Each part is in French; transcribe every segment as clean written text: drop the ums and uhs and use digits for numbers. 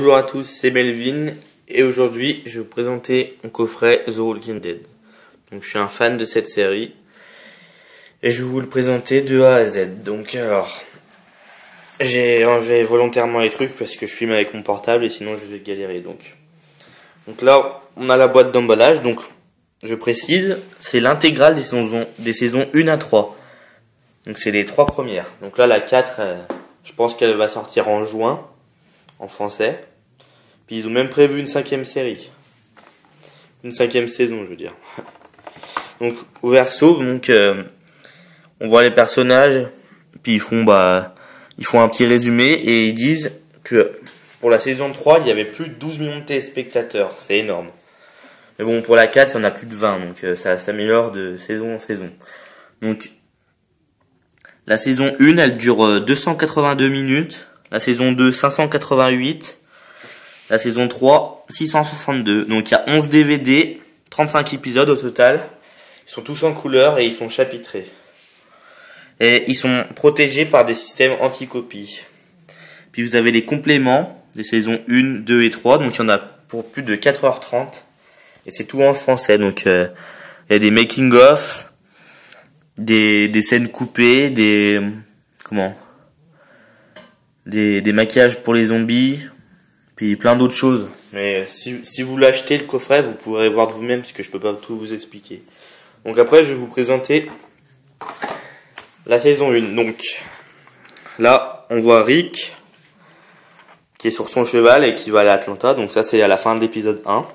Bonjour à tous, c'est Melvin et aujourd'hui je vais vous présenter mon coffret The Walking Dead. Donc je suis un fan de cette série et je vais vous le présenter de A à Z. Donc alors, j'ai enlevé volontairement les trucs parce que je filme avec mon portable et sinon je vais galérer. Donc là on a la boîte d'emballage, donc je précise, c'est l'intégrale des saisons 1 à 3. Donc c'est les 3 premières. Donc là la 4, je pense qu'elle va sortir en juin. En français. Puis ils ont même prévu une 5e série. Une 5e saison, je veux dire. Donc au verso, on voit les personnages, puis ils font un petit résumé et ils disent que pour la saison 3, il y avait plus de 12 millions de téléspectateurs, c'est énorme. Mais bon, pour la 4, il y en a plus de 20, donc ça s'améliore de saison en saison. Donc la saison 1, elle dure 282 minutes. La saison 2, 588. La saison 3, 662. Donc il y a 11 DVD, 35 épisodes au total. Ils sont tous en couleur et ils sont chapitrés. Et ils sont protégés par des systèmes anti-copie. Puis vous avez les compléments des saisons 1, 2 et 3. Donc il y en a pour plus de 4h30. Et c'est tout en français. Donc il y a des making-of, des scènes coupées, des maquillages pour les zombies, puis plein d'autres choses. Mais si vous l'achetez le coffret, vous pourrez voir de vous-même parce que je peux pas tout vous expliquer. Donc après, je vais vous présenter la saison 1. Donc là, on voit Rick qui est sur son cheval et qui va aller à Atlanta. Donc ça, c'est à la fin de l'épisode 1.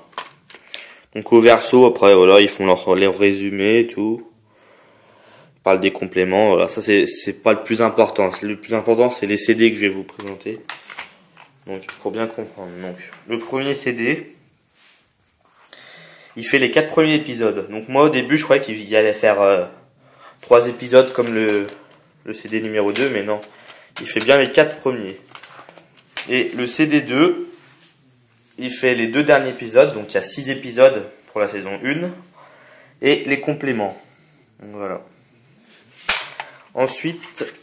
Donc au verso, après, voilà, ils font leur résumé et tout. Parle des compléments, voilà, ça c'est pas le plus important. Le plus important, c'est les CD que je vais vous présenter. Donc pour bien comprendre. Donc le premier CD, il fait les 4 premiers épisodes. Donc moi au début, je croyais qu'il allait faire 3 épisodes comme le CD numéro 2, mais non. Il fait bien les 4 premiers. Et le CD 2, il fait les 2 derniers épisodes, donc il y a 6 épisodes pour la saison 1 et les compléments. Donc voilà. Ensuite,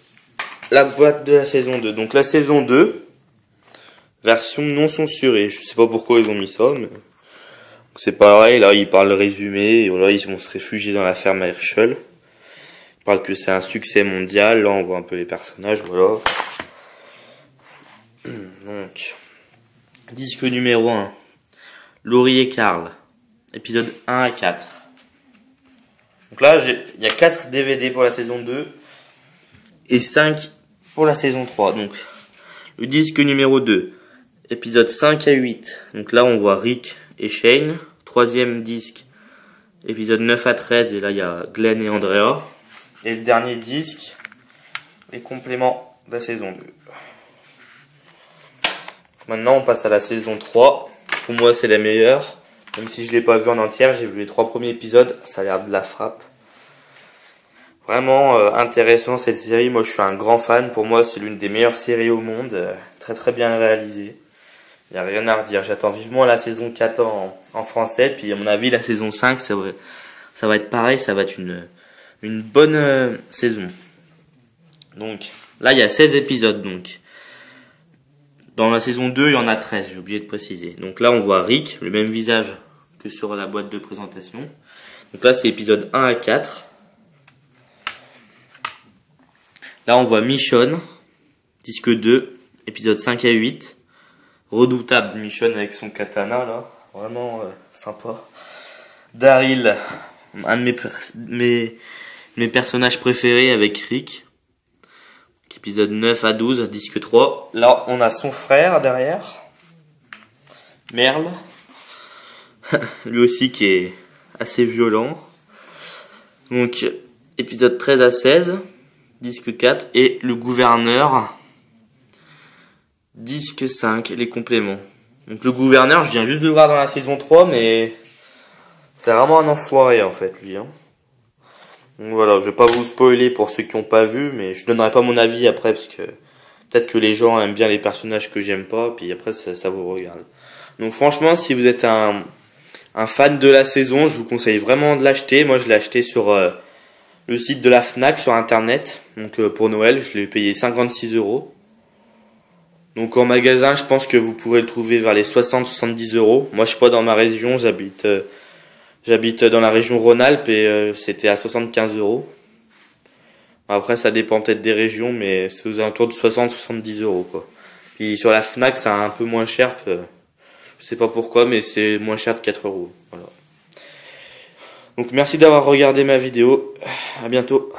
la boîte de la saison 2. Donc la saison 2, version non censurée. Je sais pas pourquoi ils ont mis ça, mais c'est pareil. Là, ils parlent le résumé. Et voilà, ils vont se réfugier dans la ferme à Herschel. Ils parlent que c'est un succès mondial. Là, on voit un peu les personnages. Voilà. Donc, disque numéro 1. Laurie et Carl. Épisode 1 à 4. Donc là, il y a 4 DVD pour la saison 2. Et 5 pour la saison 3. Donc, le disque numéro 2, épisode 5 à 8. Donc là, on voit Rick et Shane. 3e disque, épisode 9 à 13. Et là, il y a Glenn et Andrea. Et le dernier disque, les compléments de la saison 2. Maintenant, on passe à la saison 3. Pour moi, c'est la meilleure. Même si je l'ai pas vu en entière, j'ai vu les 3 premiers épisodes. Ça a l'air de la frappe. Vraiment intéressant cette série, moi je suis un grand fan, pour moi c'est l'une des meilleures séries au monde, très très bien réalisée, il n'y a rien à redire, j'attends vivement la saison 4 en français, puis à mon avis la saison 5 ça va être pareil, ça va être une bonne saison. Donc là il y a 16 épisodes, donc dans la saison 2 il y en a 13, j'ai oublié de préciser. Donc là on voit Rick, le même visage que sur la boîte de présentation, donc là c'est épisode 1 à 4. Là, on voit Michonne, disque 2, épisode 5 à 8. Redoutable Michonne avec son katana, là. Vraiment sympa. Daryl, un de mes personnages préférés avec Rick. Épisode 9 à 12, disque 3. Là, on a son frère derrière. Merle. Lui aussi qui est assez violent. Donc, épisode 13 à 16. Disque 4 et le gouverneur, disque 5, les compléments. Donc le gouverneur, je viens juste de le voir dans la saison 3, mais c'est vraiment un enfoiré en fait lui. Donc voilà, je vais pas vous spoiler pour ceux qui n'ont pas vu, mais je donnerai pas mon avis après parce que peut-être que les gens aiment bien les personnages que j'aime pas, puis après ça vous regarde. Donc franchement, si vous êtes un fan de la saison, je vous conseille vraiment de l'acheter. Moi je l'ai acheté sur le site de la Fnac sur internet. Donc pour Noël, je l'ai payé 56 €. Donc en magasin, je pense que vous pourrez le trouver vers les 60-70 euros. Moi, je suis pas dans ma région, j'habite dans la région Rhône-Alpes et c'était à 75 euros. Après, ça dépend peut-être des régions, mais c'est aux alentours de 60-70 euros, quoi. Puis sur la Fnac, c'est un peu moins cher. Je sais pas pourquoi, mais c'est moins cher de 4 euros. Voilà. Donc merci d'avoir regardé ma vidéo. À bientôt.